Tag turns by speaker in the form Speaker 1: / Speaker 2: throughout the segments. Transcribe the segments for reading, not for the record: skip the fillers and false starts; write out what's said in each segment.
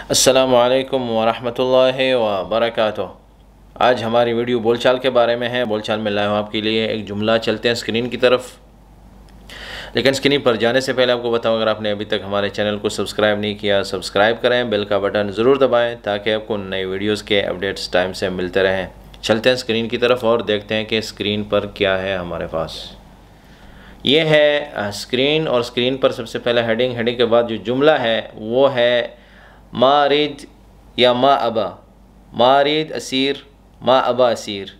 Speaker 1: अस्सलामु अलैकुम वरहमतुल्लाहि वबरकातुह। आज हमारी वीडियो बोलचाल के बारे में है। बोलचाल में लाया हूँ आपके लिए एक जुमला। चलते हैं स्क्रीन की तरफ, लेकिन स्क्रीन पर जाने से पहले आपको बताऊँ, अगर आपने अभी तक हमारे चैनल को सब्सक्राइब नहीं किया, सब्सक्राइब करें, बेल का बटन ज़रूर दबाएँ ताकि आपको नई वीडियोज़ के अपडेट्स टाइम से मिलते रहें। चलते हैं स्क्रीन की तरफ और देखते हैं कि स्क्रीन पर क्या है हमारे पास। ये है स्क्रीन, और स्क्रीन पर सबसे पहले हेडिंग के बाद जो जुमला है वो है मारिद या मा अबा। मारिद असीर, मा अबा असीर।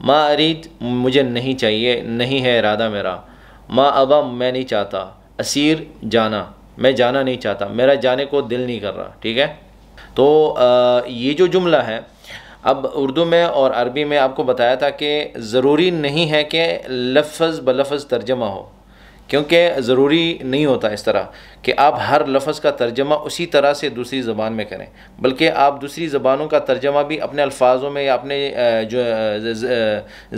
Speaker 1: मा अरीद मुझे नहीं चाहिए, नहीं है इरादा मेरा। मा अबा मैं नहीं चाहता। असीर जाना, मैं जाना नहीं चाहता, मेरा जाने को दिल नहीं कर रहा। ठीक है, तो ये जो जुमला है, अब उर्दू में और अरबी में आपको बताया था कि ज़रूरी नहीं है कि लफ्ज़ ब लफ्ज़ तर्जमा हो, क्योंकि ज़रूरी नहीं होता इस तरह कि आप हर लफ्ज़ का तर्जमा उसी तरह से दूसरी ज़बान में करें, बल्कि आप दूसरी ज़बानों का तर्जमा भी अपने अल्फाजों में या अपने जो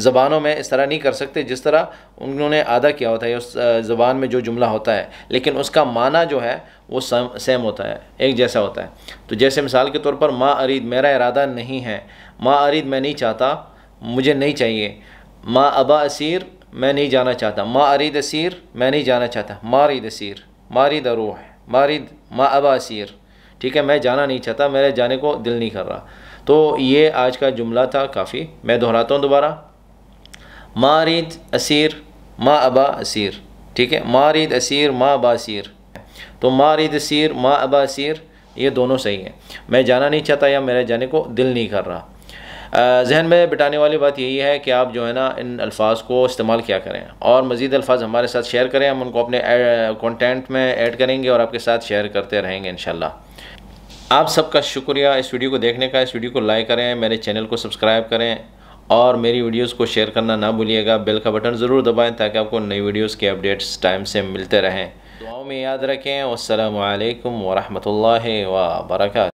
Speaker 1: ज़बानों में इस तरह नहीं कर सकते जिस तरह उन्होंने अदा किया होता है उस ज़बान में जो जुमला होता है, लेकिन उसका माना जो है वो सेम होता है, एक जैसा होता है। तो जैसे मिसाल के तौर पर मा अरीद मेरा इरादा नहीं है, मा अरीद मैं नहीं चाहता, मुझे नहीं चाहिए। मा अबा असीर मैं नहीं जाना चाहता। मा अरीद असीर मैं नहीं जाना चाहता। मारिद असीर, मारिद अरूह, मारिद मा अबा असीर। ठीक है, मैं जाना नहीं चाहता, मेरे जाने को दिल नहीं कर रहा। तो ये आज का जुमला था काफ़ी। मैं दोहराता हूँ दोबारा, मारिद असीर मा अबा असीर। ठीक है, मारिद असीर मा अबा असीर। तो मारिद असीर मा अबा असीर ये दोनों सही हैं। मैं जाना नहीं चाहता या मेरे जाने को दिल नहीं कर रहा। जहन में बिठाने वाली बात यही है कि आप जो है ना इन अल्फाज़ को इस्तेमाल किया करें और मज़ीद अल्फाज़ हमारे साथ शेयर करें। हम उनको अपने कंटेंट में ऐड करेंगे और आपके साथ शेयर करते रहेंगे इंशाल्लाह। आप सबका शुक्रिया इस वीडियो को देखने का। इस वीडियो को लाइक करें, मेरे चैनल को सब्सक्राइब करें और मेरी वीडियोज़ को शेयर करना ना भूलिएगा। बेल का बटन ज़रूर दबाएँ ताकि आपको नई वीडियोज़ के अपडेट्स टाइम से मिलते रहें। दुआओं में याद रखें। वस्सलामु अलैकुम वरहमतुल्लाहि व बरकातुहू।